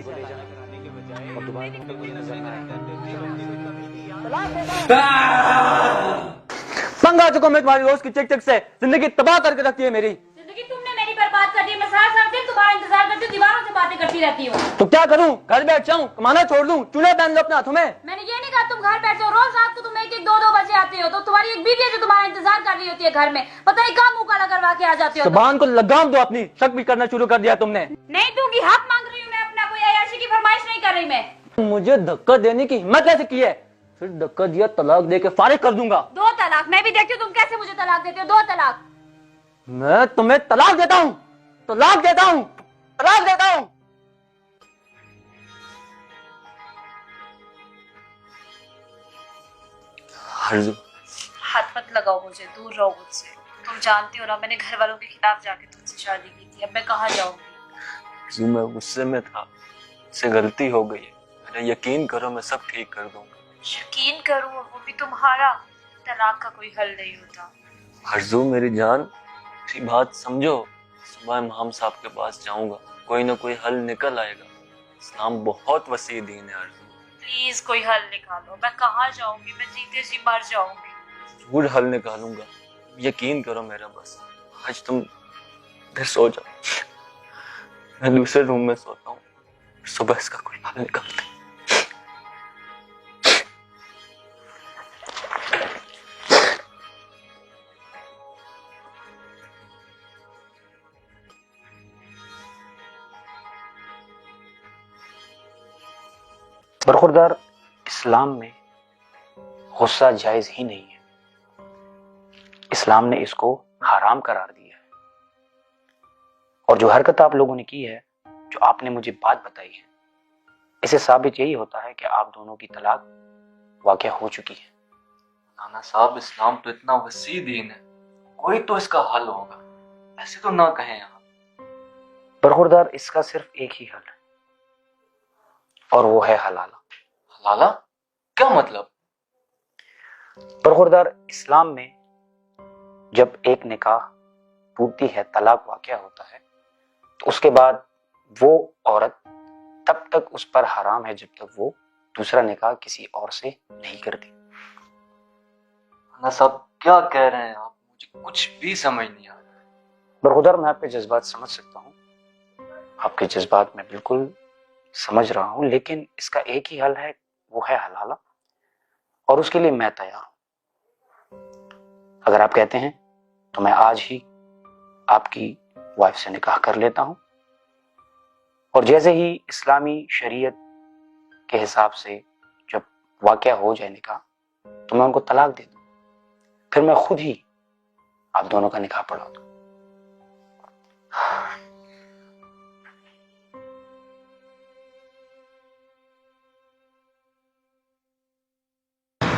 को ले जाना और दोबारा मुझे नजर ना आए। पंगा चुका मैं तुम्हारी रोज की चिक चिक से, जिंदगी तबाह करके रखती है मेरी। जिंदगी तुमने मेरी बर्बाद कर दी। मैं सारा दिन तुम्हारा इंतजार करती हूँ, दीवारों से बातें करती रहती हूँ। तो क्या करूं? घर बैठ जाऊं, कमाना छोड़ दूं, चूल्हे पहन लो अपने हाथों में? मैंने ये नहीं कहा तुम घर बैठ जाओ। रोज रात को तुम 1-1, 2-2 बजे आते हो, तो तुम्हारी एक बीवी है जो तुम्हारा इंतजार कर रही होती है घर में। पता नहीं कहाँ मुंह काला करवा के आ जाती हो। जुबान को लगाम दो अपनी, शक भी करना शुरू कर दिया तुमने। नहीं दूंगी, हक मांग रही हूँ मैं अपना, कोई अय्याशी की फरमाइश नहीं कर रही मैं। मुझे धक्का देने की हिम्मत कैसे की है? फिर धक्का दिया तलाक दे के फारिग कर दूंगा। 2 तलाक? मैं भी देखती हूँ तुम कैसे मुझे तलाक देते हो। 2 तलाक? मैं तुम्हें तलाक देता हूँ, तलाक देता हूँ, तलाक देता हूँ। हाथ मत लगाओ मुझे, दूर रहो मुझसे। तुम जानती हो ना मैंने घर वालों के खिलाफ जाके तुमसे शादी की थी। अब मैं कहाँ जाऊंगी? मैं गुस्से में था, मुझसे गलती हो गई है। मेरा यकीन करो मैं सब ठीक कर दूंगा। यकीन करूँ वो भी तुम्हारा? तलाक का कोई हल नहीं होता। हरजू मेरी जान, मेरी बात समझो। सुबह इमाम साहब के पास जाऊंगा, कोई ना कोई हल निकल आएगा। इस्लाम बहुत वसी दीन है हरजू। प्लीज कोई हल निकालो। मैं कहाँ जाऊंगी? मैं जीते जी मर जाऊंगी। जरूर हल निकालूंगा, यकीन करो मेरा। बस आज तुम इधर सो जाओ, मैं दूसरे रूम में सोता हूँ। सुबह इसका कोई हल निकालते हैं। बरखुरदार, इस्लाम में गुस्सा जायज ही नहीं है। इस्लाम ने इसको हराम करार दिया है। और जो हरकत आप लोगों ने की है, जो आपने मुझे बात बताई है, इसे साबित यही होता है कि आप दोनों की तलाक वाक़या हो चुकी है। नाना साहब, इस्लाम तो इतना वसी दीन है, कोई तो इसका हल होगा। ऐसे तो ना कहें आप। बरखुरदार, इसका सिर्फ एक ही हल है और वो है हलाला। हलाला? क्या मतलब? बरखुरदार, इस्लाम में जब एक निकाह टूटती है, तलाक वाक़या होता है, तो उसके बाद वो औरत तब तक उस पर हराम है जब तक वो दूसरा निकाह किसी और से नहीं करती। नाना साहब क्या कह रहे हैं आप? मुझे कुछ भी समझ नहीं आ रहा है। बरखुरदार, मैं आपके जज्बात समझ सकता हूँ, आपके जज्बात मैं बिल्कुल समझ रहा हूँ, लेकिन इसका एक ही हल है, वो है हलाला। और उसके लिए मैं तैयार हूं। अगर आप कहते हैं तो मैं आज ही आपकी वाइफ से निकाह कर लेता हूं, और जैसे ही इस्लामी शरीयत के हिसाब से जब वाक़या हो जाए निकाह, तो मैं उनको तलाक दे दूं। फिर मैं खुद ही आप दोनों का निकाह पढ़ा दूं।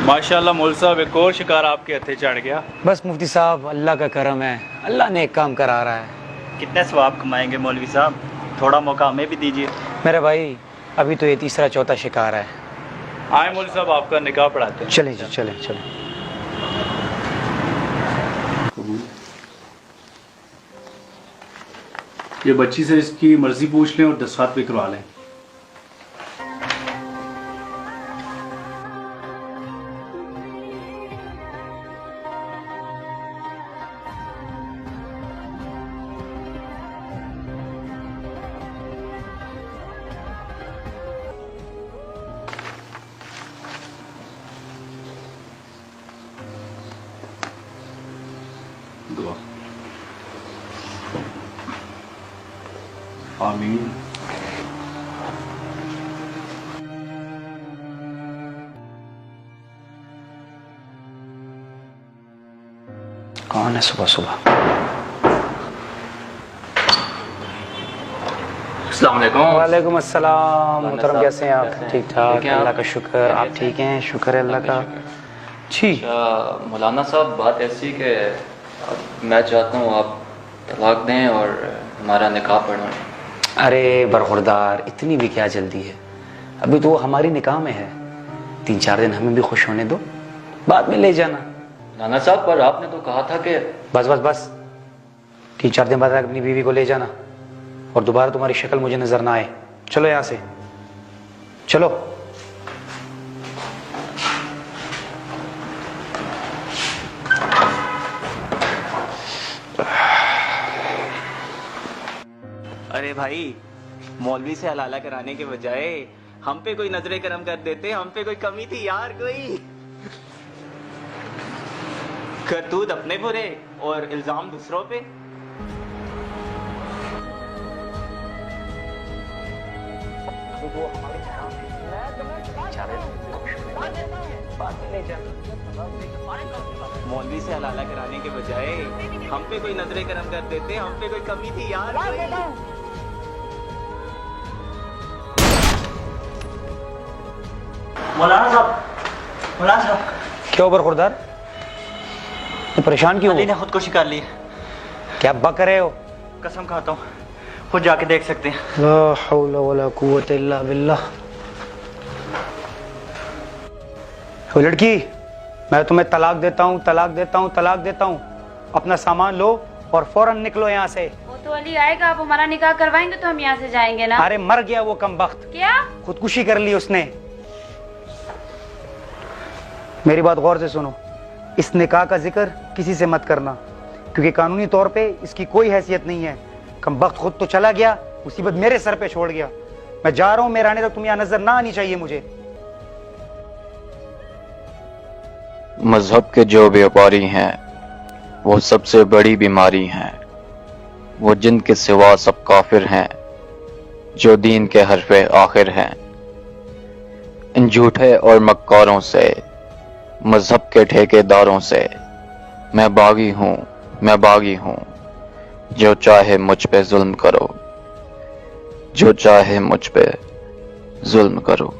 माशाल्लाह मौलवी साहब, एक और शिकार आपके हथे चढ़ गया। बस मुफ्ती साहब, अल्लाह का करम है, अल्लाह ने एक काम करा रहा है। कितने सवाब कमाएंगे मौलवी साहब? थोड़ा मौका हमें भी दीजिए। मेरे भाई, अभी तो ये तीसरा चौथा शिकार है। आए मौलवी साहब, आपका निकाह पढ़ाते हैं। चले जी, चले चले। ये बच्ची से इसकी मर्जी पूछ लें और दस्तखत भी करवा लें। दुआ। आमीन। कौन है सुबह सुबह? वालेकुम अस्सलाम। मोहतरम, कैसे हैं आप? ठीक ठाक, अल्लाह का शुक्र। आप ठीक हैं? शुक्र है अल्लाह का। जी मौलाना साहब, बात ऐसी कि मैं चाहता हूँ आप तलाक दें और हमारा निकाह पढ़वाएं। अरे बरखुरदार, इतनी भी क्या जल्दी है? अभी तो वो हमारी निकाह में है। 3-4 दिन हमें भी खुश होने दो, बाद में ले जाना। नाना साहब, पर आपने तो कहा था कि बस बस बस, 3-4 दिन बाद अपनी बीवी को ले जाना, और दोबारा तुम्हारी शक्ल मुझे नजर ना आए। चलो यहाँ से। चलो। अरे भाई, मौलवी से हलाला कराने के बजाय हम पे कोई नजरे करम कर देते, हम पे कोई कमी थी यार कोई। करतूत अपने बुरे और इल्जाम दूसरों पे। मौलवी से हलाला कराने के बजाय हम पे कोई नजरे करम कर देते, हम पे कोई कमी थी यार कोई। मौलाना साहब, मौलाना साहब, क्या हुआ बरखुरदार? तो परेशान क्यों अली हो? ने खुदकुशी कर ली है। क्या बक रहे हो? कसम खाता हूँ, खुद जाके देख सकते हैं। ला हौला वला कुव्वत इल्ला बिल्लाह। ओ लड़की, मैं तुम्हें तलाक देता हूँ, तलाक देता हूँ, तलाक देता हूँ। अपना सामान लो और फौरन निकलो यहाँ से। वो तो अली आएगा, आप हमारा निकाह करवाएंगे तो हम यहाँ से जाएंगे ना। अरे मर गया वो कमबख्त, क्या? खुदकुशी कर ली उसने। मेरी बात गौर से सुनो, इस निकाह का जिक्र किसी से मत करना, क्योंकि कानूनी तौर पे इसकी कोई हैसियत नहीं है। कमबख्त खुद तो चला गया, मुसीबत मेरे सर पे छोड़ गया। मैं जा रहा हूँ, मेरे आने तक तुम यहाँ नजर ना आनी चाहिए मुझे। मजहब के जो व्यापारी हैं वो सबसे बड़ी बीमारी हैं। वो जिनके सिवा सब काफिर हैं, जो दीन के हरफे आखिर हैं। इन झूठे और मक्कारों से, मजहब के ठेकेदारों से मैं बागी हूँ, मैं बागी हूँ। जो चाहे मुझ पे जुल्म करो, जो चाहे मुझ पे जुल्म करो।